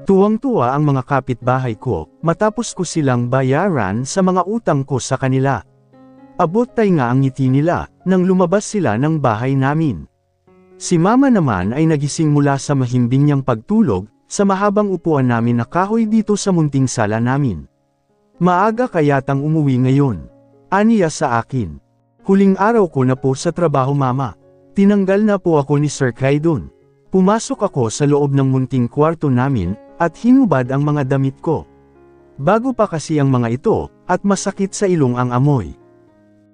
Tuwang-tuwa ang mga kapitbahay ko, matapos ko silang bayaran sa mga utang ko sa kanila. Abot-tay nga ang ngiti nila, nang lumabas sila ng bahay namin. Si Mama naman ay nagising mula sa mahimbing niyang pagtulog, sa mahabang upuan namin na kahoy dito sa munting sala namin. Maaga kayatang umuwi ngayon. Aniya sa akin. Huling araw ko na po sa trabaho Mama. Tinanggal na po ako ni Sir Kai dun. Pumasok ako sa loob ng munting kwarto namin, at hinubad ang mga damit ko. Bago pa kasi ang mga ito, at masakit sa ilong ang amoy.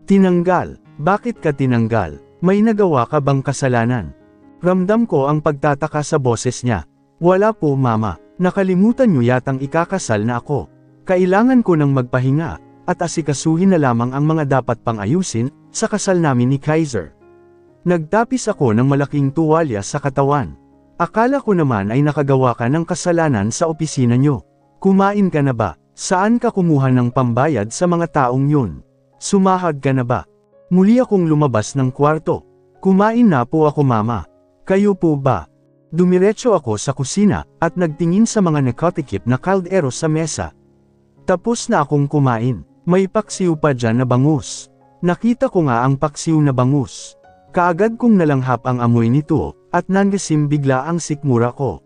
Tinanggal. Bakit ka tinanggal? May nagawa ka bang kasalanan? Ramdam ko ang pagtataka sa boses niya. Wala po Mama, nakalimutan niyo yatang ikakasal na ako. Kailangan ko nang magpahinga, at asikasuhin na lamang ang mga dapat pang ayusin, sa kasal namin ni Kaiser. Nagtapis ako ng malaking tuwalya sa katawan. Akala ko naman ay nakagawa ka ng kasalanan sa opisina nyo. Kumain ka na ba? Saan ka kumuha ng pambayad sa mga taong yun? Sumahad ka na ba? Muli akong lumabas ng kwarto. Kumain na po ako Mama. Kayo po ba? Dumiretso ako sa kusina, at nagtingin sa mga nakatikip na kaldero sa mesa. Tapos na akong kumain. May paksiw pa dyan na bangus. Nakita ko nga ang paksiw na bangus. Kaagad kong nalanghap ang amoy nito, at nangasim bigla ang sikmura ko.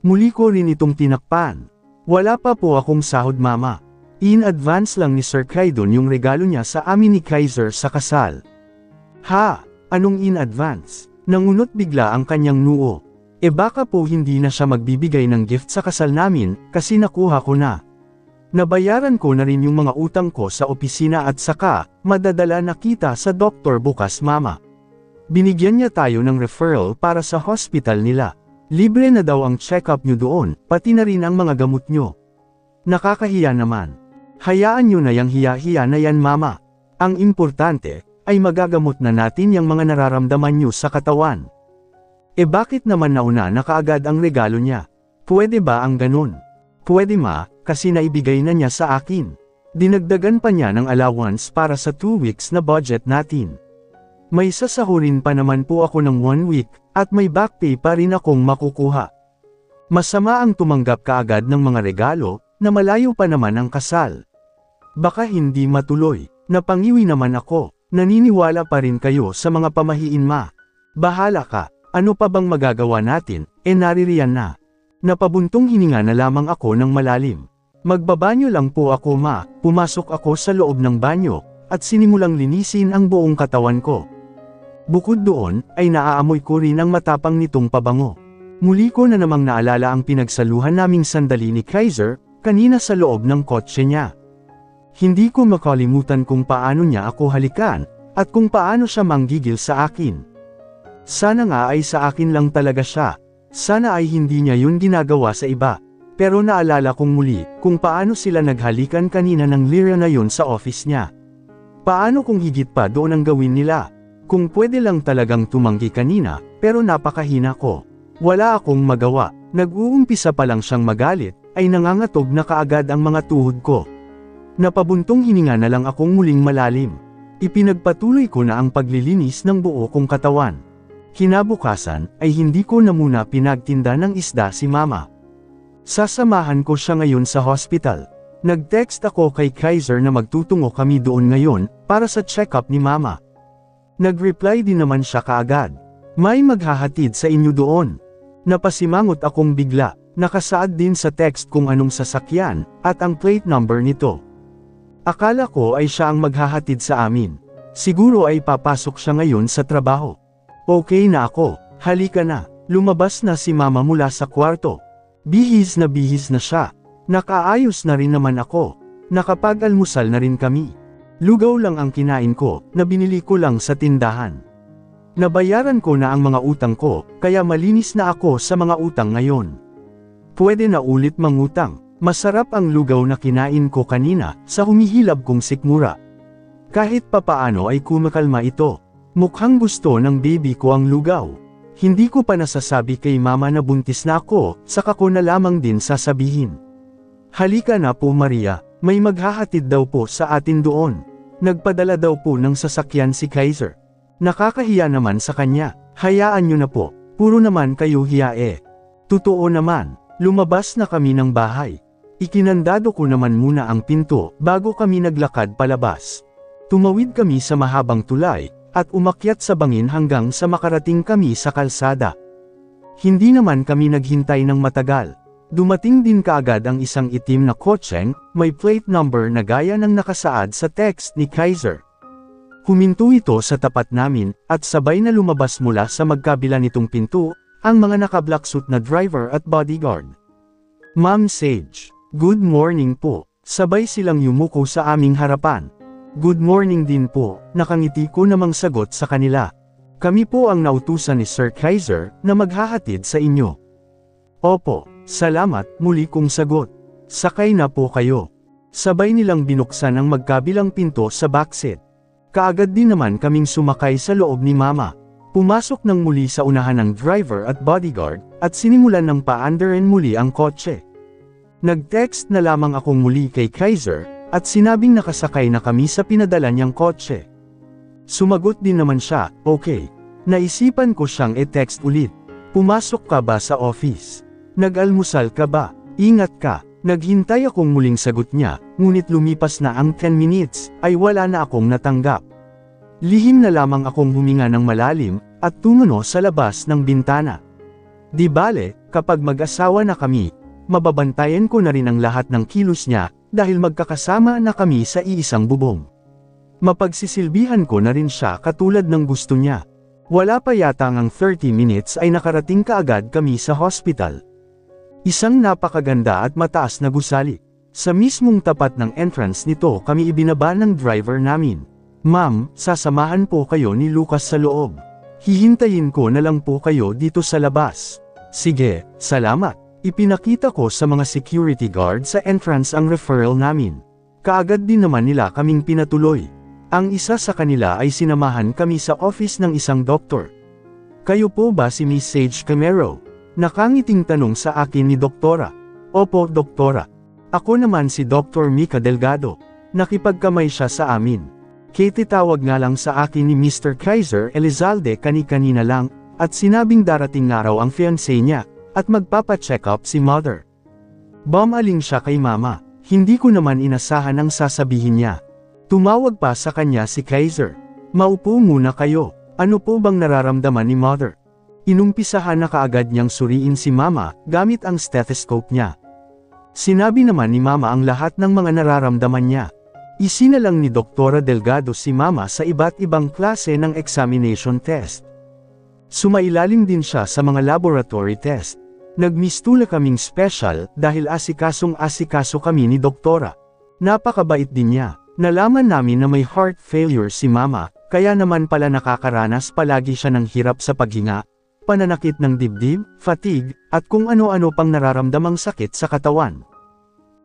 Muli ko rin itong tinakpan. Wala pa po akong sahod Mama. In advance lang ni Sir Kaidon yung regalo niya sa amin ni Kaiser sa kasal. Ha? Anong in advance? Nangunot bigla ang kanyang noo. E baka po hindi na siya magbibigay ng gift sa kasal namin, kasi nakuha ko na. Nabayaran ko na rin yung mga utang ko sa opisina at saka, madadala na kita sa doktor bukas Mama. Binigyan niya tayo ng referral para sa hospital nila. Libre na daw ang check-up nyo doon, pati na rin ang mga gamot nyo. Nakakahiya naman. Hayaan nyo na yang hiya-hiya na yan Mama. Ang importante, ay magagamot na natin yung mga nararamdaman nyo sa katawan. E bakit naman nauna na kaagad ang regalo niya? Pwede ba ang ganun? Pwede Ma, kasi naibigay na niya sa akin. Dinagdagan pa niya ng allowance para sa 2 weeks na budget natin. May sasahurin pa naman po ako ng 1 week, at may back pay pa rin akong makukuha. Masama ang tumanggap kaagad ng mga regalo, na malayo pa naman ang kasal. Baka hindi matuloy. Napangiwi naman ako. Naniniwala pa rin kayo sa mga pamahiin Ma. Bahala ka. Ano pa bang magagawa natin? Naririyan na. Napabuntong hininga na lamang ako ng malalim. Magbabanyo lang po ako Ma. Pumasok ako sa loob ng banyo, at sinimulang linisin ang buong katawan ko. Bukod doon, ay naaamoy ko rin ang matapang nitong pabango. Muli ko na namang naalala ang pinagsaluhan naming sandali ni Kaiser, kanina sa loob ng kotse niya. Hindi ko makalimutan kung paano niya ako halikan, at kung paano siya manggigil sa akin. Sana nga ay sa akin lang talaga siya. Sana ay hindi niya yun ginagawa sa iba. Pero naalala kong muli, kung paano sila naghalikan kanina ng lira na yun sa office niya. Paano kung higit pa doon ang gawin nila? Kung pwede lang talagang tumanggi kanina, pero napakahina ko. Wala akong magawa. Nag-uumpisa pa lang siyang magalit, ay nangangatog na kaagad ang mga tuhod ko. Napabuntong hininga na lang akong muling malalim. Ipinagpatuloy ko na ang paglilinis ng buo kong katawan. Kinabukasan, ay hindi ko na muna pinagtinda ng isda si Mama. Sasamahan ko siya ngayon sa hospital. Nag-text ako kay Kaiser na magtutungo kami doon ngayon, para sa check-up ni Mama. Nag-reply din naman siya kaagad. May maghahatid sa inyo doon. Napasimangot akong bigla. Nakasaad din sa text kung anong sasakyan, at ang plate number nito. Akala ko ay siya ang maghahatid sa amin. Siguro ay papasok siya ngayon sa trabaho. Okay na ako, halika na. Lumabas na si Mama mula sa kwarto. Bihis na siya. Nakaayos na rin naman ako. Nakapag-almusal na rin kami. Lugaw lang ang kinain ko, na binili ko lang sa tindahan. Nabayaran ko na ang mga utang ko, kaya malinis na ako sa mga utang ngayon. Pwede na ulit mangutang. Masarap ang lugaw na kinain ko kanina, sa humihilab kong sikmura. Kahit papaano ay kumakalma ito. Mukhang gusto ng baby ko ang lugaw. Hindi ko pa nasasabi kay Mama na buntis na ako, saka ko na lamang din sasabihin. Halika na po Maria, may maghahatid daw po sa atin doon. Nagpadala daw po ng sasakyan si Kaiser. Nakakahiya naman sa kanya. Hayaan nyo na po, puro naman kayo hiya eh. Totoo naman, Lumabas na kami ng bahay. Ikinandado ko naman muna ang pinto bago kami naglakad palabas. Tumawid kami sa mahabang tulay, at umakyat sa bangin hanggang sa makarating kami sa kalsada. Hindi naman kami naghintay ng matagal. Dumating din kaagad ang isang itim na kotseng, may plate number na gaya ng nakasaad sa text ni Kaiser. Huminto ito sa tapat namin, at sabay na lumabas mula sa magkabila nitong pinto, ang mga naka-black suit na driver at bodyguard. Ma'am Sage, good morning po. Sabay silang yumuko sa aming harapan. Good morning din po, nakangiti ko namang sagot sa kanila. Kami po ang nautusan ni Sir Kaiser na maghahatid sa inyo. Opo, salamat, muli kong sagot. Sakay na po kayo. Sabay nilang binuksan ang magkabilang pinto sa backseat. Kaagad din naman kaming sumakay sa loob ni Mama. Pumasok ng muli sa unahan ng driver at bodyguard, at sinimulan ng paandarin muli ang kotse. Nag-text na lamang akong muli kay Kaiser, at sinabing nakasakay na kami sa pinadala niyang kotse. Sumagot din naman siya, okay. Naisipan ko siyang e-text ulit. Pumasok ka ba sa office? Nag-almusal ka ba? Ingat ka. Naghintay akong muling sagot niya, ngunit lumipas na ang 10 minutes, ay wala na akong natanggap. Lihim na lamang akong huminga ng malalim, at tumuno sa labas ng bintana. Di bale, kapag mag-asawa na kami, mababantayan ko na rin ang lahat ng kilos niya, dahil magkakasama na kami sa iisang bubong. Mapagsisilbihan ko na rin siya katulad ng gusto niya. Wala pa yata ngang 30 minutes ay nakarating kaagad kami sa hospital. Isang napakaganda at mataas na gusali. Sa mismong tapat ng entrance nito kami ibinaba ng driver namin. Ma'am, sasamahan po kayo ni Lucas sa loob. Hihintayin ko na lang po kayo dito sa labas. Sige, salamat. Ipinakita ko sa mga security guard sa entrance ang referral namin. Kaagad din naman nila kaming pinatuloy. Ang isa sa kanila ay sinamahan kami sa office ng isang doktor. Kayo po ba si Miss Sage Camero? Nakangiting tanong sa akin ni Doktora. Opo, Doktora. Ako naman si Dr. Mika Delgado. Nakipagkamay siya sa amin. Tawag nga lang sa akin ni Mr. Kaiser Elizalde kani-kanina lang, at sinabing darating nga raw ang fiancé niya, at magpapa-check up si Mother. Bumaling siya kay Mama. Hindi ko naman inasahan ang sasabihin niya. Tumawag pa sa kanya si Kaiser. Maupo muna kayo. Ano po bang nararamdaman ni Mother? Inumpisahan na kaagad niyang suriin si Mama, gamit ang stethoscope niya. Sinabi naman ni Mama ang lahat ng mga nararamdaman niya. Isinalang ni Doktora Delgado si Mama sa iba't ibang klase ng examination test. Sumailalim din siya sa mga laboratory test. Nagmistula kaming special dahil asikasong-asikaso kami ni Doktora. Napakabait din niya. Nalaman namin na may heart failure si Mama, kaya naman pala nakakaranas palagi siya ng hirap sa paghinga, pananakit ng dibdib, fatigue, at kung ano-ano pang nararamdamang sakit sa katawan.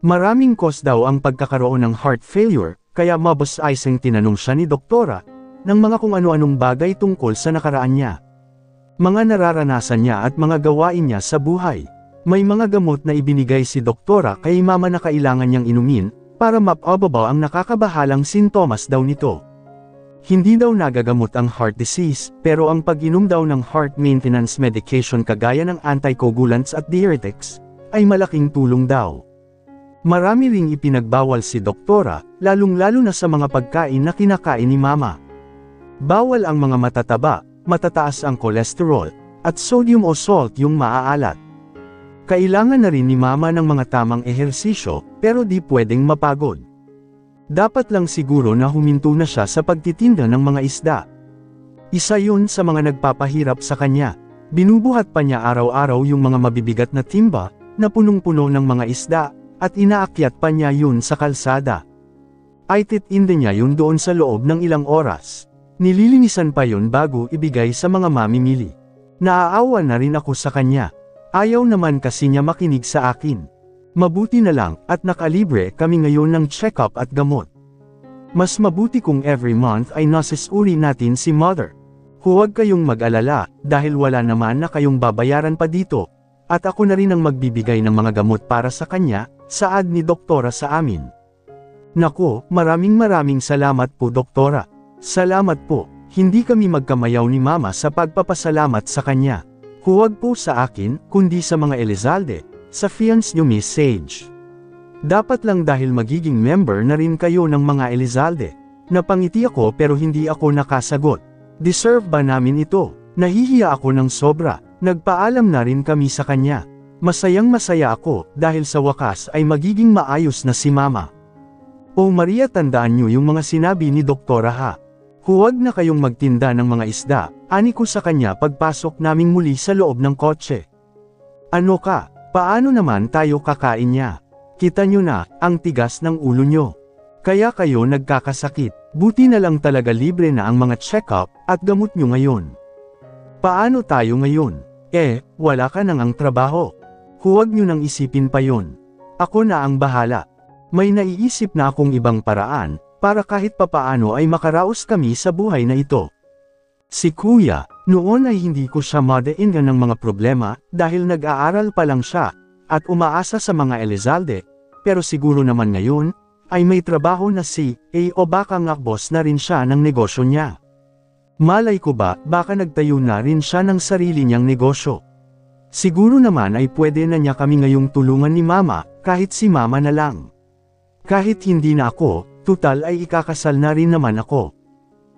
Maraming cause daw ang pagkakaroon ng heart failure, kaya mabos-isang tinanong siya ni Doktora ng mga kung ano-anong bagay tungkol sa nakaraan niya. Mga nararanasan niya at mga gawain niya sa buhay. May mga gamot na ibinigay si Doktora kay Mama na kailangan niyang inumin, para mapababaw ang nakakabahalang sintomas daw nito. Hindi daw nagagamot ang heart disease, pero ang pag-inom daw ng heart maintenance medication kagaya ng anticoagulants at diuretics, ay malaking tulong daw. Marami ring ipinagbawal si Doktora, lalong-lalo na sa mga pagkain na kinakain ni Mama. Bawal ang mga matataba, matataas ang kolesterol, at sodium o salt yung maaalat. Kailangan na rin ni Mama ng mga tamang ehersisyo, pero di pwedeng mapagod. Dapat lang siguro na huminto na siya sa pagtitinda ng mga isda. Isa yun sa mga nagpapahirap sa kanya. Binubuhat pa niya araw-araw yung mga mabibigat na timba, na punong-puno ng mga isda, at inaakyat pa niya yun sa kalsada. Ay titinda niya yun doon sa loob ng ilang oras. Nililinisan pa yun bago ibigay sa mga mamimili. Naaawa na rin ako sa kanya. Ayaw naman kasi niya makinig sa akin. Mabuti na lang, at nakalibre kami ngayon ng check-up at gamot. Mas mabuti kung every month ay nasisuri natin si Mother. Huwag kayong mag-alala, dahil wala naman na kayong babayaran pa dito. At ako na rin ang magbibigay ng mga gamot para sa kanya, saad ni Doktora sa amin. Nako, maraming salamat po Doktora. Salamat po, hindi kami magkamayaw ni Mama sa pagpapasalamat sa kanya. Huwag po sa akin, kundi sa mga Elizalde, sa fiance nyo Miss Sage. Dapat lang dahil magiging member na rin kayo ng mga Elizalde. Napangiti ako pero hindi ako nakasagot. Deserve ba namin ito? Nahihiya ako ng sobra. Nagpaalam na rin kami sa kanya. Masayang masaya ako dahil sa wakas ay magiging maayos na si Mama. O Maria, tandaan nyo yung mga sinabi ni Doktora Ha. Huwag na kayong magtinda ng mga isda, ani ko sa kanya pagpasok naming muli sa loob ng kotse. Ano ka? Paano naman tayo kakain niya? Kita nyo na, ang tigas ng ulo nyo. Kaya kayo nagkakasakit. Buti na lang talaga libre na ang mga check-up at gamot nyo ngayon. Paano tayo ngayon? Wala ka nang ang trabaho. Huwag nyo nang isipin pa yon. Ako na ang bahala. May naiisip na akong ibang paraan, para kahit papaano ay makaraos kami sa buhay na ito. Si Kuya, noon ay hindi ko siya madaingan ng mga problema, dahil nag-aaral pa lang siya, at umaasa sa mga Elizalde, pero siguro naman ngayon, ay may trabaho na o baka nga boss na rin siya ng negosyo niya. Malay ko ba, baka nagtayo na rin siya ng sarili niyang negosyo. Siguro naman ay pwede na niya kami ngayong tulungan ni Mama, kahit si Mama na lang. Kahit hindi na ako, tutal ay ikakasal na rin naman ako.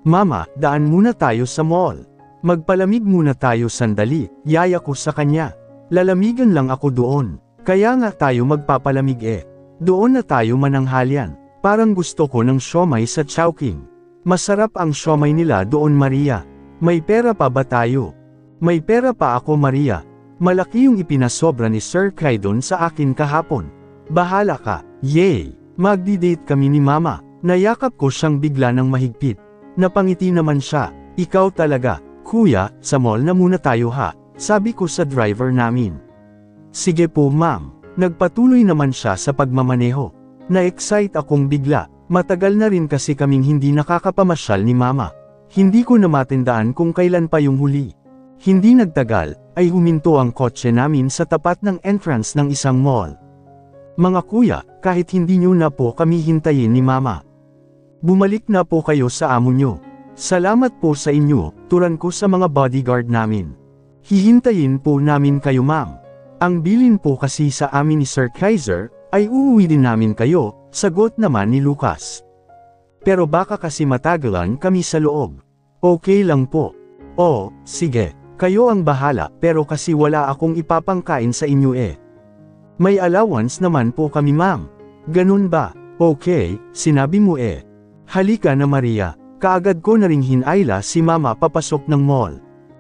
Mama, daan muna tayo sa mall. Magpalamig muna tayo sandali, yaya ko sa kanya. Lalamigan lang ako doon, kaya nga tayo magpapalamig Doon na tayo mananghalian. Parang gusto ko ng siomay sa Chowking. Masarap ang siomay nila doon, Maria. May pera pa ba tayo? May pera pa ako, Maria. Malaki yung ipinasobra ni Sir Kaidon sa akin kahapon. Bahala ka. Yay! Magdi-date kami ni Mama. Nayakap ko siyang bigla ng mahigpit. Napangiti naman siya. Ikaw talaga. Kuya, sa mall na muna tayo ha. Sabi ko sa driver namin. Sige po, ma'am. Nagpatuloy naman siya sa pagmamaneho. Na-excite akong bigla. Matagal na rin kasi kaming hindi nakakapamasyal ni Mama. Hindi ko na matandaan kung kailan pa yung huli. Hindi nagtagal, ay huminto ang kotse namin sa tapat ng entrance ng isang mall. Mga kuya, kahit hindi nyo na po kami hintayin ni Mama. Bumalik na po kayo sa amo nyo. Salamat po sa inyo, turan ko sa mga bodyguard namin. Hihintayin po namin kayo, ma'am. Ang bilin po kasi sa amin ni Sir Kaiser, ay uuwi din namin kayo, sagot naman ni Lucas. Pero baka kasi matagalan kami sa loob. Okay lang po. Sige, kayo ang bahala, pero kasi wala akong ipapangkain sa inyo May allowance naman po kami, ma'am. Ganun ba? Okay, sinabi mo Halika na, Maria. Kaagad ko na ring hinayla si Mama papasok ng mall.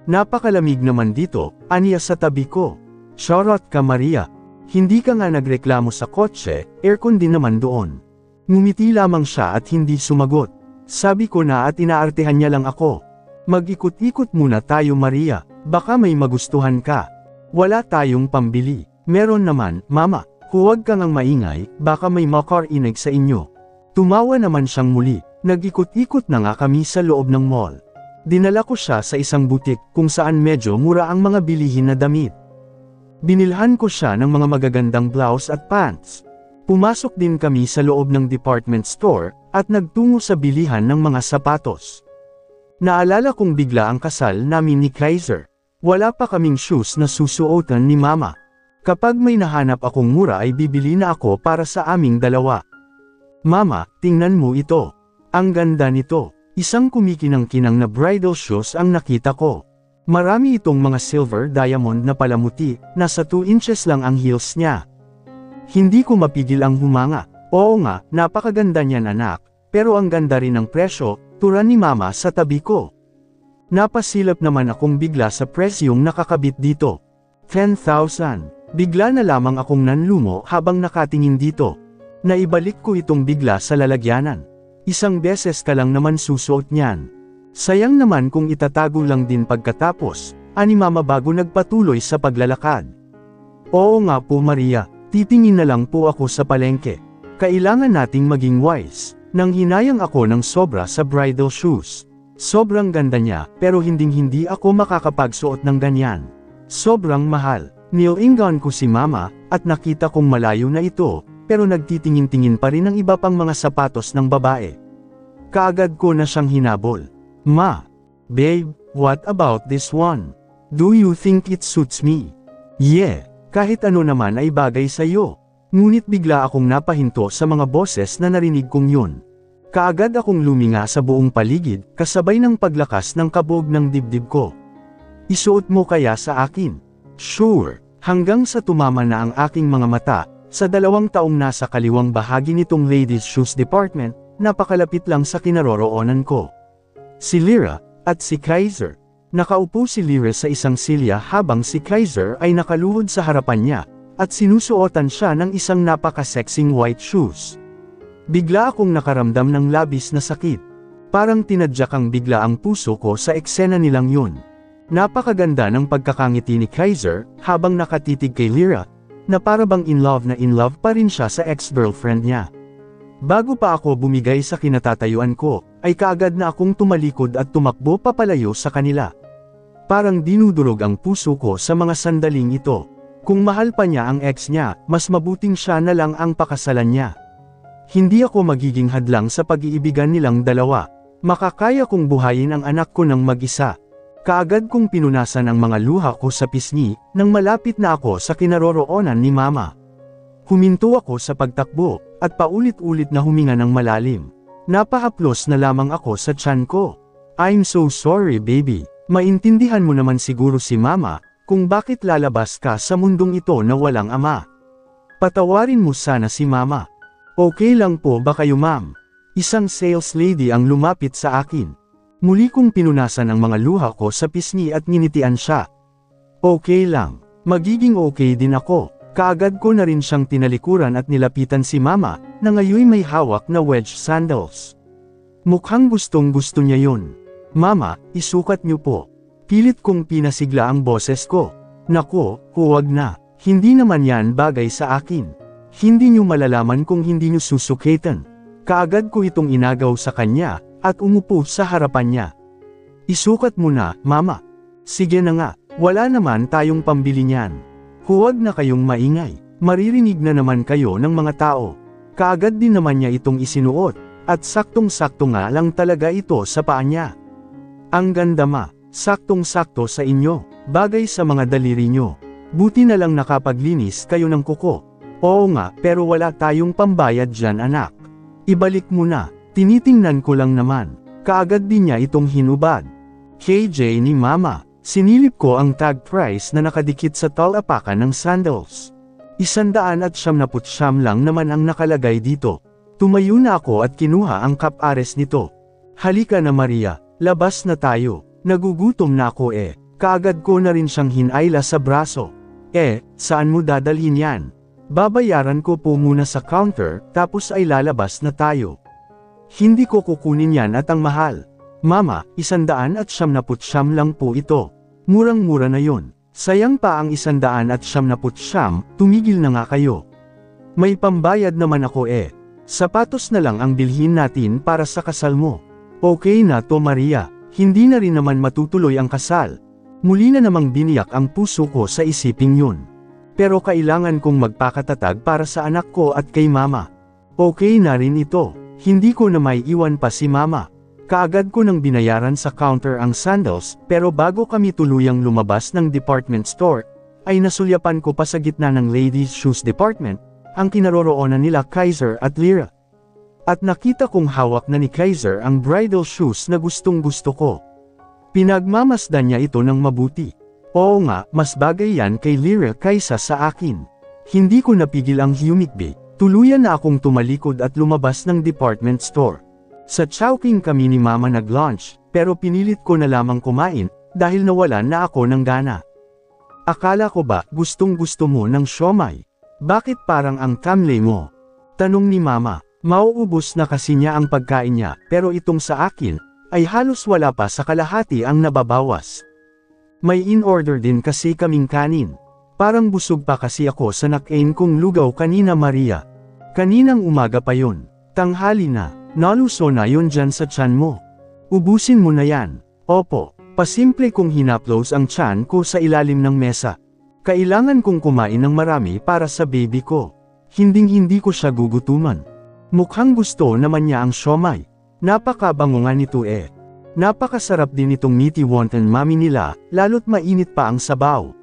Napakalamig naman dito, aniya sa tabi ko. Charot ka, Maria. Hindi ka nga nagreklamo sa kotse, aircon din naman doon. Ngumiti lamang siya at hindi sumagot. Sabi ko na at inaartehan niya lang ako. Mag-ikot-ikot muna tayo, Maria, baka may magustuhan ka. Wala tayong pambili. Meron naman, Mama. Huwag kang ang maingay, baka may makarinig sa inyo. Tumawa naman siyang muli. Nag-ikot-ikot na nga kami sa loob ng mall. Dinala ko siya sa isang butik kung saan medyo mura ang mga bilihin na damit. Binilhan ko siya ng mga magagandang blouse at pants. Pumasok din kami sa loob ng department store, at nagtungo sa bilihan ng mga sapatos. Naalala kong bigla ang kasal namin ni Kaiser. Wala pa kaming shoes na susuotan ni Mama. Kapag may nahanap akong mura ay bibili na ako para sa aming dalawa. Mama, tingnan mo ito. Ang ganda nito. Isang kumikinang-kinang na bridal shoes ang nakita ko. Marami itong mga silver diamond na palamuti, nasa 2 inches lang ang heels niya. Hindi ko mapigil ang humanga. Oo nga, napakaganda niyan, anak, pero ang ganda rin ng presyo, turan ni Mama sa tabi ko. Napasilap naman akong bigla sa presyong nakakabit dito. 10,000. Bigla na lamang akong nanlumo habang nakatingin dito. Naibalik ko itong bigla sa lalagyanan. Isang beses ka lang naman susuot niyan. Sayang naman kung itatago lang din pagkatapos, ani Mama bago nagpatuloy sa paglalakad. Oo nga po, Maria, titingin na lang po ako sa palengke. Kailangan nating maging wise. Nang hinayang ako ng sobra sa bridal shoes. Sobrang ganda niya, pero hinding-hindi ako makakapagsuot ng ganyan. Sobrang mahal. Nilingan ko si Mama, at nakita kong malayo na ito, pero nagtitingin-tingin pa rin ng iba pang mga sapatos ng babae. Kaagad ko na siyang hinabol. Ma, babe, what about this one? Do you think it suits me? Yeah, Kahit ano naman ay bagay sa iyo. Ngunit bigla akong napahinto sa mga boses na narinig kong yun. Kaagad akong luminga sa buong paligid, kasabay ng paglakas ng kabog ng dibdib ko. Isuot mo kaya sa akin? Sure. Hanggang sa tumama na ang aking mga mata, sa 2 taong nasa kaliwang bahagi nitong ladies' shoes department, napakalapit lang sa kinaroroonan ko. Si Lyra, at si Kaiser. Nakaupo si Lyra sa isang silya habang si Kaiser ay nakaluhod sa harapan niya, at sinusuotan siya ng isang napaka-sexing white shoes. Bigla akong nakaramdam ng labis na sakit. Parang tinadyakang bigla ang puso ko sa eksena nilang yun. Napakaganda ng pagkakangiti ni Kaiser, habang nakatitig kay Lyra, na para bang in love pa rin siya sa ex-girlfriend niya. Bago pa ako bumigay sa kinatatayuan ko, ay kaagad na akong tumalikod at tumakbo papalayo sa kanila. Parang dinudurog ang puso ko sa mga sandaling ito. Kung mahal pa niya ang ex niya, mas mabuting siya na lang ang pakasalan niya. Hindi ako magiging hadlang sa pag-iibigan nilang dalawa. Makakaya kong buhayin ang anak ko ng mag-isa. Kaagad kong pinunasan ang mga luha ko sa pisngi, nang malapit na ako sa kinaroroonan ni Mama. Huminto ako sa pagtakbo, at paulit-ulit na huminga ng malalim. Napahaplos na lamang ako sa tiyan ko. I'm so sorry baby, maintindihan mo naman siguro si Mama, kung bakit lalabas ka sa mundong ito na walang ama. Patawarin mo sana si Mama. Okay lang po ba kayo ma'am? Isang sales lady ang lumapit sa akin. Muli kong pinunasan ang mga luha ko sa pisngi at nginitian siya. Okay lang, magiging okay din ako. Kaagad ko na rin siyang tinalikuran at nilapitan si Mama, na ngayon may hawak na wedge sandals. Mukhang gustong-gusto niya yun. Mama, isukat niyo po. Pilit kong pinasigla ang boses ko. Nako, huwag na. Hindi naman yan bagay sa akin. Hindi niyo malalaman kung hindi niyo susukitan. Kaagad ko itong inagaw sa kanya, at umupo sa harapan niya. Isukat mo na, Mama. Sige na nga, wala naman tayong pambili niyan. Huwag na kayong maingay, maririnig na naman kayo ng mga tao. Kaagad din naman niya itong isinuot, at saktong-sakto nga lang talaga ito sa paa niya. Ang ganda ma, saktong-sakto sa inyo, bagay sa mga daliri nyo. Buti na lang nakapaglinis kayo ng kuko. Oo nga, pero wala tayong pambayad dyan anak. Ibalik mo na. Tinitingnan ko lang naman. Kaagad din niya itong hinubad. KJ ni Mama. Sinilip ko ang tag price na nakadikit sa talapakan ng sandals. 179 lang naman ang nakalagay dito. Tumayo na ako at kinuha ang cup-ares nito. Halika na Maria, labas na tayo. Nagugutom na ako eh. Kaagad ko na rin siyang hinayla sa braso. Saan mo dadalhin yan? Babayaran ko po muna sa counter, tapos ay lalabas na tayo. Hindi ko kukunin yan at ang mahal. Mama, 179 lang po ito. Murang-mura na yon. Sayang pa ang 179, tumigil na nga kayo. May pambayad naman ako eh. Sapatos na lang ang bilhin natin para sa kasal mo. Okay na to Maria, hindi na rin naman matutuloy ang kasal. Muli na namang biniyak ang puso ko sa isiping yun. Pero kailangan kong magpakatatag para sa anak ko at kay Mama. Okay na rin ito. Hindi ko na may iwan pa si Mama. Kaagad ko nang binayaran sa counter ang sandals, pero bago kami tuluyang lumabas ng department store, ay nasulyapan ko pa sa gitna ng ladies' shoes department, ang kinaroroonan nila Kaiser at Lyra. At nakita kong hawak na ni Kaiser ang bridal shoes na gustong-gusto ko. Pinagmamasdan niya ito ng mabuti. Oo nga, mas bagay yan kay Lyra kaysa sa akin. Hindi ko napigil ang humikbi. Tuluyan na akong tumalikod at lumabas ng department store. Sa Chowking kami ni Mama nag-lunch, pero pinilit ko na lamang kumain, dahil nawalan na ako ng gana. Akala ko ba gustong-gusto mo ng siomai? Bakit parang ang tamlay mo? Tanong ni Mama. Mauubos na kasi niya ang pagkain niya, pero itong sa akin, ay halos wala pa sa kalahati ang nababawas. May in-order din kasi kaming kanin. Parang busog pa kasi ako sa nakain kong lugaw kanina Maria. Kaninang umaga pa yon. Tanghali na, naluso na yon dyan sa tiyan mo. Ubusin mo na yan. Opo, pasimple kong hinaplos ang tiyan ko sa ilalim ng mesa. Kailangan kong kumain ng marami para sa baby ko. Hinding-hindi ko siya gugutuman. Mukhang gusto naman niya ang siomai. Napakabango nga nito eh. Napakasarap din itong meaty wonton mami nila, lalo't mainit pa ang sabaw.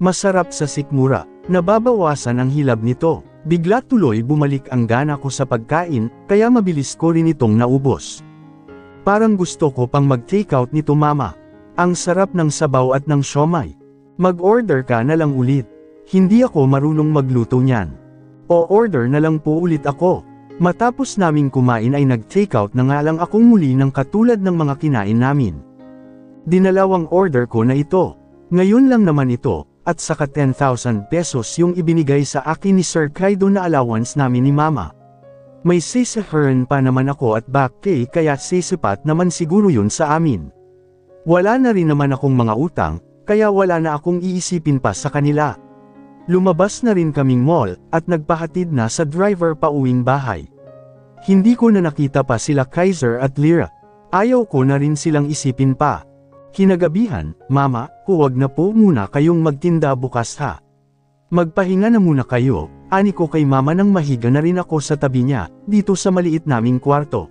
Masarap sa sikmura. Nababawasan ang hilab nito. Bigla tuloy bumalik ang gana ko sa pagkain, kaya mabilis ko rin itong naubos. Parang gusto ko pang mag-takeout nito mama. Ang sarap ng sabaw at ng siomai. Mag-order ka na lang ulit. Hindi ako marunong magluto niyan. O-order na lang po ulit ako. Matapos naming kumain ay nag-takeout na nga lang akong muli ng katulad ng mga kinain namin. Dinalawang order ko na ito. Ngayon lang naman ito, at saka 10,000 pesos yung ibinigay sa akin ni Sir Kaido na allowance namin ni Mama. May sisaharan pa naman ako at back pay kaya sisipat naman siguro yun sa amin. Wala na rin naman akong mga utang, kaya wala na akong iisipin pa sa kanila. Lumabas na rin kaming mall, at nagpahatid na sa driver pa uwing bahay. Hindi ko na nakita pa sila Kaiser at Lyra. Ayaw ko na rin silang isipin pa. Kinagabihan, Mama, huwag na po muna kayong magtinda bukas ha. Magpahinga na muna kayo, ani ko kay Mama nang mahiga na rin ako sa tabi niya, dito sa maliit naming kwarto.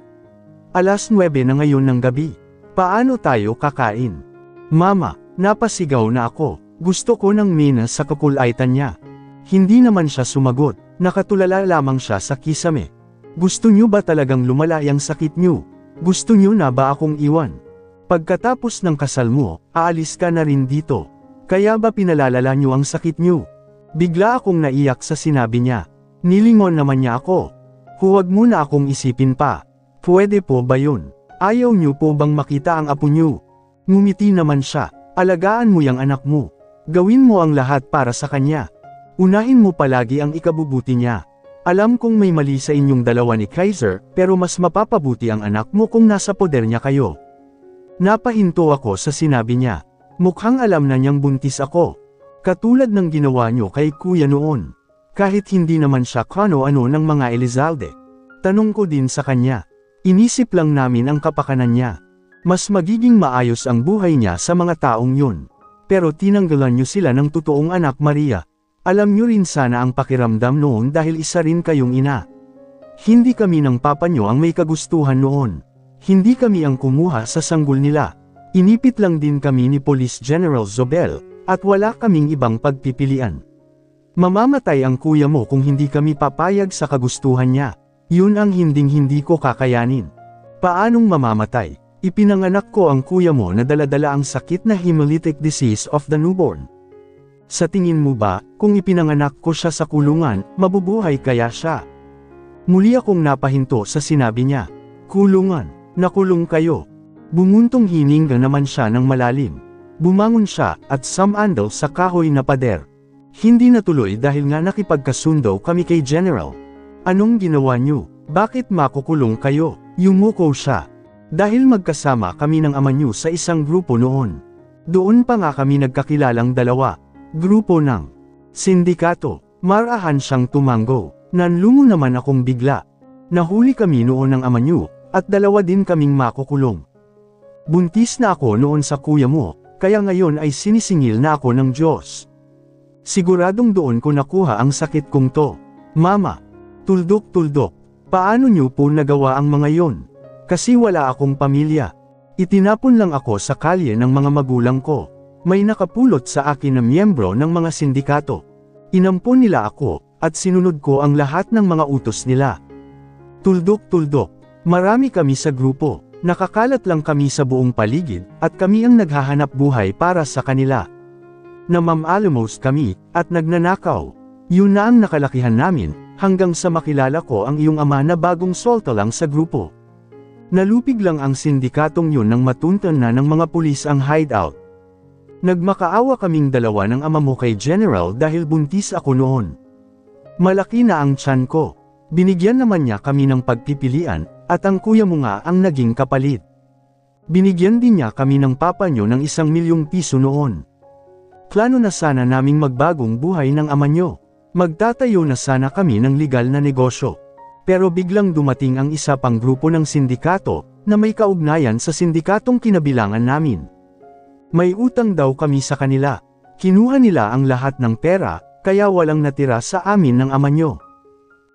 Alas 9 na ngayon ng gabi. Paano tayo kakain? Mama, napasigaw na ako. Gusto ko ng mina sa kakulaitan niya. Hindi naman siya sumagot, nakatulala lamang siya sa kisame. Gusto niyo ba talagang lumala ang sakit niyo? Gusto niyo na ba akong iwan? Pagkatapos ng kasal mo, aalis ka na rin dito. Kaya ba pinalalala niyo ang sakit niyo? Bigla akong naiyak sa sinabi niya. Nilingon naman niya ako. Huwag mo na akong isipin pa. Pwede po ba yun? Ayaw niyo po bang makita ang apo niyo? Ngumiti naman siya. Alagaan mo yang anak mo. Gawin mo ang lahat para sa kanya. Unahin mo palagi ang ikabubuti niya. Alam kong may mali sa inyong dalawa ni Kaiser, pero mas mapapabuti ang anak mo kung nasa poder niya kayo. Napahinto ako sa sinabi niya. Mukhang alam na niyang buntis ako. Katulad ng ginawa niyo kay kuya noon. Kahit hindi naman siya kano-ano ng mga Elizalde. Tanong ko din sa kanya. Inisip lang namin ang kapakanan niya. Mas magiging maayos ang buhay niya sa mga taong yun. Pero tinanggalan niyo sila ng totoong anak Maria. Alam niyo rin sana ang pakiramdam noon dahil isa rin kayong ina. Hindi kami ng papa niyo ang may kagustuhan noon. Hindi kami ang kumuha sa sanggol nila. Inipit lang din kami ni Police General Zobel, at wala kaming ibang pagpipilian. Mamamatay ang kuya mo kung hindi kami papayag sa kagustuhan niya. Yun ang hinding-hindi ko kakayanin. Paanong mamamatay? Ipinanganak ko ang kuya mo na dala-dala ang sakit na hemolytic disease of the newborn. Sa tingin mo ba, kung ipinanganak ko siya sa kulungan, mabubuhay kaya siya? Muli akong napahinto sa sinabi niya. Kulungan, nakulong kayo. Bumuntong hininga naman siya ng malalim. Bumangon siya, at sumandal sa kahoy na pader. Hindi natuloy dahil nga nakipagkasundo kami kay General. Anong ginawa niyo? Bakit makukulong kayo? Yumuko siya. Dahil magkasama kami ng ama niyo sa isang grupo noon. Doon pa nga kami nagkakilalang dalawa. Grupo ng sindikato. Marahan siyang tumango. Nanlungo naman akong bigla. Nahuli kami noon ng ama niyo, at dalawa din kaming makukulong. Buntis na ako noon sa kuya mo, kaya ngayon ay sinisingil na ako ng Diyos. Siguradong doon ko nakuha ang sakit kong to. Mama, tuldok-tuldok, paano niyo po nagawa ang mga yon? Kasi wala akong pamilya. Itinapon lang ako sa kalye ng mga magulang ko. May nakapulot sa akin na miyembro ng mga sindikato. Inampon nila ako, at sinunod ko ang lahat ng mga utos nila. Tuldok-tuldok, marami kami sa grupo. Nakakalat lang kami sa buong paligid, at kami ang naghahanap buhay para sa kanila. Namamalimos kami, at nagnanakaw. Yun na ang nakalakihan namin, hanggang sa makilala ko ang iyong ama na bagong solto lang sa grupo. Nalupig lang ang sindikatong yun nang matuntan na ng mga pulis ang hideout. Nagmakaawa kaming dalawa ng ama mo kay General dahil buntis ako noon. Malaki na ang tiyan ko. Binigyan naman niya kami ng pagpipilian, at ang kuya mo nga ang naging kapalit. Binigyan din niya kami ng papa niyo ng 1,000,000 piso noon. Plano na sana naming magbagong buhay ng ama niyo. Magtatayo na sana kami ng legal na negosyo. Pero biglang dumating ang isa pang grupo ng sindikato, na may kaugnayan sa sindikatong kinabilangan namin. May utang daw kami sa kanila. Kinuha nila ang lahat ng pera, kaya walang natira sa amin ng ama niyo.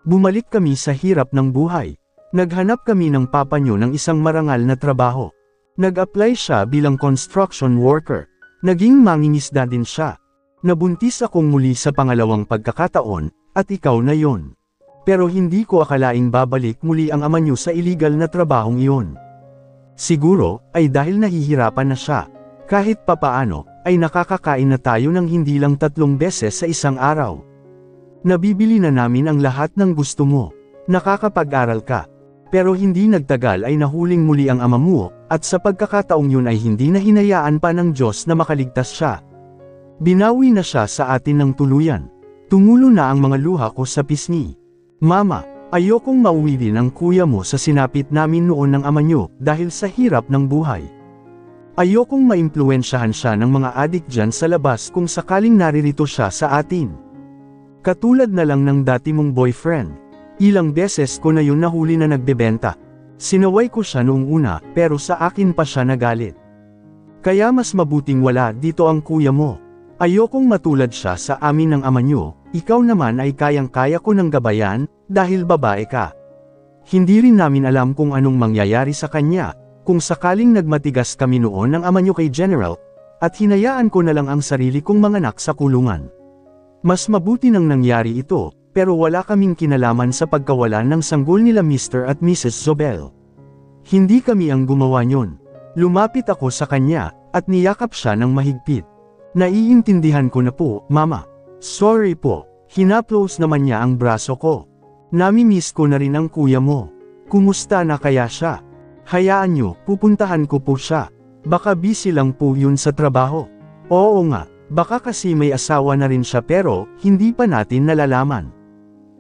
Bumalik kami sa hirap ng buhay. Naghanap kami ng papa niyo ng isang marangal na trabaho. Nag-apply siya bilang construction worker. Naging mangingisda din siya. Nabuntis akong muli sa pangalawang pagkakataon, at ikaw na yon. Pero hindi ko akalaing babalik muli ang ama niyo sa illegal na trabahong iyon. Siguro, ay dahil nahihirapan na siya. Kahit papaano, ay nakakakain na tayo ng hindi lang 3 beses sa isang araw. Nabibili na namin ang lahat ng gusto mo. Nakakapag-aral ka. Pero hindi nagtagal ay nahuling muli ang ama mo, at sa pagkakataong yun ay hindi na hinayaan pa ng Diyos na makaligtas siya. Binawi na siya sa atin ng tuluyan. Tumulo na ang mga luha ko sa pisngi. Mama, ayokong mauwi din ang kuya mo sa sinapit namin noon ng ama niyo dahil sa hirap ng buhay. Ayokong maimpluwensyahan siya ng mga adik dyan sa labas kung sakaling naririto siya sa atin. Katulad na lang ng dati mong boyfriend. Ilang beses ko na yun nahuli na nagbebenta. Sinaway ko siya noong una pero sa akin pa siya nagalit. Kaya mas mabuting wala dito ang kuya mo. Ayokong matulad siya sa amin ng ama niyo, ikaw naman ay kayang-kaya ko ng gabayan, dahil babae ka. Hindi rin namin alam kung anong mangyayari sa kanya, kung sakaling nagmatigas kami noon ng ama niyo kay General, at hinayaan ko na lang ang sarili kong manganak sa kulungan. Mas mabuti nang nangyari ito, pero wala kaming kinalaman sa pagkawalan ng sanggol nila Mr. at Mrs. Zobel. Hindi kami ang gumawa niyon. Lumapit ako sa kanya, at niyakap siya ng mahigpit. Naiintindihan ko na po, Mama. Sorry po. Hinaplos naman niya ang braso ko. Nami-miss ko na rin ang kuya mo. Kumusta na kaya siya? Hayaan niyo, pupuntahan ko po siya. Baka busy lang po yun sa trabaho. Oo nga, baka kasi may asawa na rin siya pero, hindi pa natin nalalaman.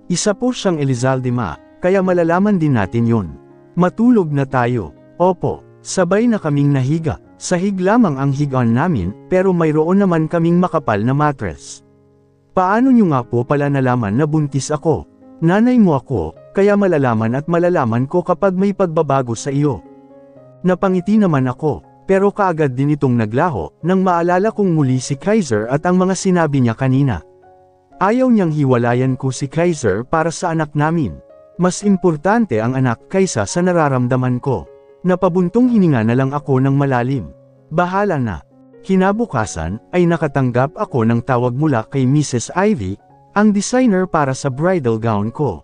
Isa po siyang Elizalde ma, kaya malalaman din natin yun. Matulog na tayo. Opo, sabay na kaming nahiga. Sahig lamang ang higaan namin, pero mayroon naman kaming makapal na mattress. Paano niyo nga po pala nalaman na buntis ako? Nanay mo ako, kaya malalaman at malalaman ko kapag may pagbabago sa iyo. Napangiti naman ako, pero kaagad din itong naglaho, nang maalala kong muli si Kaiser at ang mga sinabi niya kanina. Ayaw niyang hiwalayan ko si Kaiser para sa anak namin. Mas importante ang anak kaysa sa nararamdaman ko. Napabuntong hininga na lang ako ng malalim. Bahala na. Kinabukasan, ay nakatanggap ako ng tawag mula kay Mrs. Ivy, ang designer para sa bridal gown ko.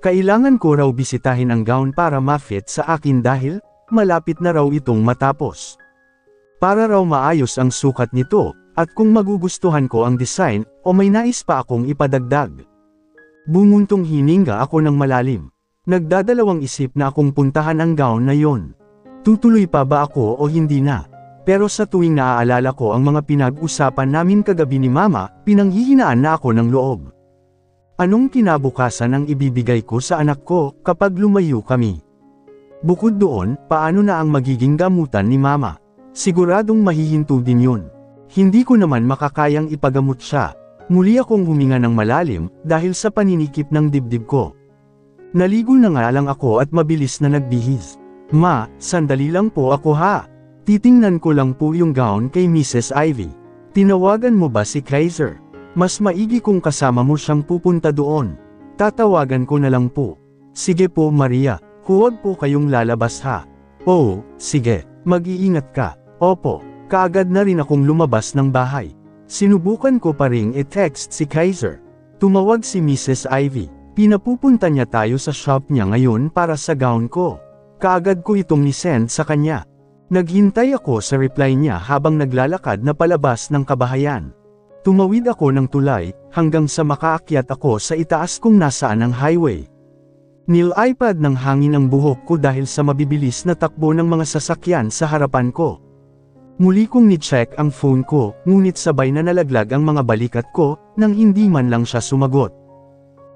Kailangan ko raw bisitahin ang gown para ma-fit sa akin dahil, malapit na raw itong matapos. Para raw maayos ang sukat nito, at kung magugustuhan ko ang design, o may nais pa akong ipadagdag. Bumuntong hininga ako ng malalim. Nagdadalawang isip na akong puntahan ang gown na yon. Tutuloy pa ba ako o hindi na? Pero sa tuwing naaalala ko ang mga pinag-usapan namin kagabi ni Mama, pinanghihinaan na ako ng loob. Anong kinabukasan ang ibibigay ko sa anak ko kapag lumayo kami? Bukod doon, paano na ang magiging gamutan ni Mama? Siguradong mahihinto din yun. Hindi ko naman makakayang ipagamot siya. Muli akong huminga ng malalim dahil sa paninikip ng dibdib ko. Naligo na nga lang ako at mabilis na nagbihis. Ma, sandali lang po ako ha. Titingnan ko lang po yung gown kay Mrs. Ivy. Tinawagan mo ba si Kaiser? Mas maigi kung kasama mo siyang pupunta doon. Tatawagan ko na lang po. Sige po Maria, huwag po kayong lalabas ha. Oo, sige, mag-iingat ka. Opo, kaagad na rin akong lumabas ng bahay. Sinubukan ko pa ring i-text si Kaiser. Tumawag si Mrs. Ivy. Pinapupunta niya tayo sa shop niya ngayon para sa gown ko. Kaagad ko itong nisend sa kanya. Naghintay ako sa reply niya habang naglalakad na palabas ng kabahayan. Tumawid ako ng tulay, hanggang sa makaakyat ako sa itaas kung nasaan ang highway. Nil-iPad ng hangin ang buhok ko dahil sa mabibilis na takbo ng mga sasakyan sa harapan ko. Muli kong ni-check ang phone ko, ngunit sabay na nalaglag ang mga balikat ko, nang hindi man lang siya sumagot.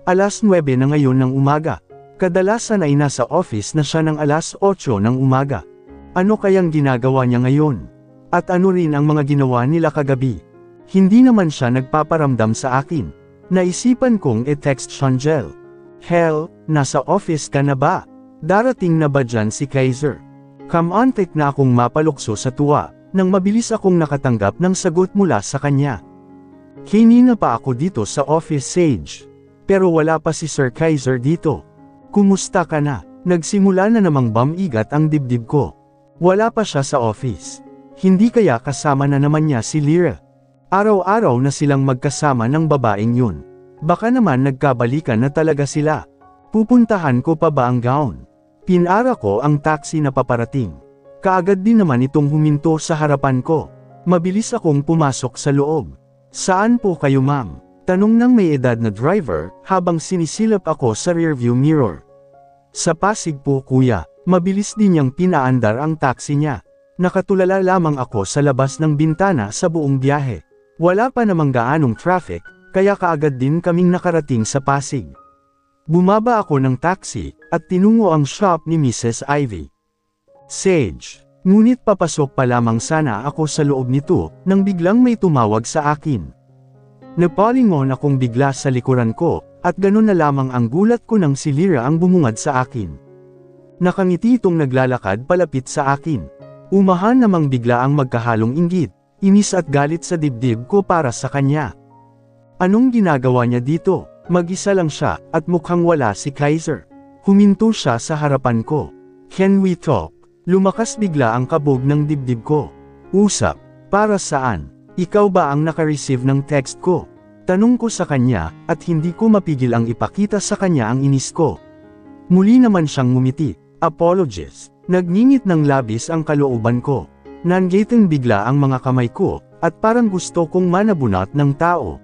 Alas 9 na ngayon ng umaga. Kadalasan ay nasa office na siya ng alas 8 ng umaga. Ano kayang ginagawa niya ngayon? At ano rin ang mga ginawa nila kagabi? Hindi naman siya nagpaparamdam sa akin. Naisipan kong i-text Shangel. Hell, nasa office ka na ba? Darating na ba dyan si Kaiser? Kamantik na akong mapalukso sa tuwa, nang mabilis akong nakatanggap ng sagot mula sa kanya. Kanina pa ako dito sa office Sage. Pero wala pa si Sir Kaiser dito. Kumusta ka na? Nagsimula na namang bamigat ang dibdib ko. Wala pa siya sa office. Hindi kaya kasama na naman niya si Lyra? Araw-araw na silang magkasama ng babaeng yun. Baka naman nagkabalikan na talaga sila. Pupuntahan ko pa ba ang gown? Pinara ko ang taxi na paparating. Kaagad din naman itong huminto sa harapan ko. Mabilis akong pumasok sa loob. Saan po kayo ma'am? Tanong ng may edad na driver, habang sinisilap ako sa rearview mirror. Sa Pasig po kuya. Mabilis din niyang pinaandar ang taxi niya. Nakatulala lamang ako sa labas ng bintana sa buong biyahe. Wala pa namang gaanong traffic, kaya kaagad din kaming nakarating sa Pasig. Bumaba ako ng taxi, at tinungo ang shop ni Mrs. Ivy Sage. Ngunit papasok pa lamang sana ako sa loob nito, nang biglang may tumawag sa akin. Napalingon akong bigla sa likuran ko, at ganun na lamang ang gulat ko nang si Lyra ang bumungad sa akin. Nakangiti itong naglalakad palapit sa akin. Umahan namang bigla ang magkahalong inggit, inis at galit sa dibdib ko para sa kanya. Anong ginagawa niya dito? Mag-isa lang siya, at mukhang wala si Kaiser. Huminto siya sa harapan ko. Can we talk? Lumakas bigla ang kabog ng dibdib ko. Usap? Para saan? Ikaw ba ang naka-receive ng text ko? Tanong ko sa kanya, at hindi ko mapigil ang ipakita sa kanya ang inis ko. Muli naman siyang ngumiti. Apologies. Nagngingit ng labis ang kalooban ko. Nanggiteng bigla ang mga kamay ko, at parang gusto kong manabunot ng tao.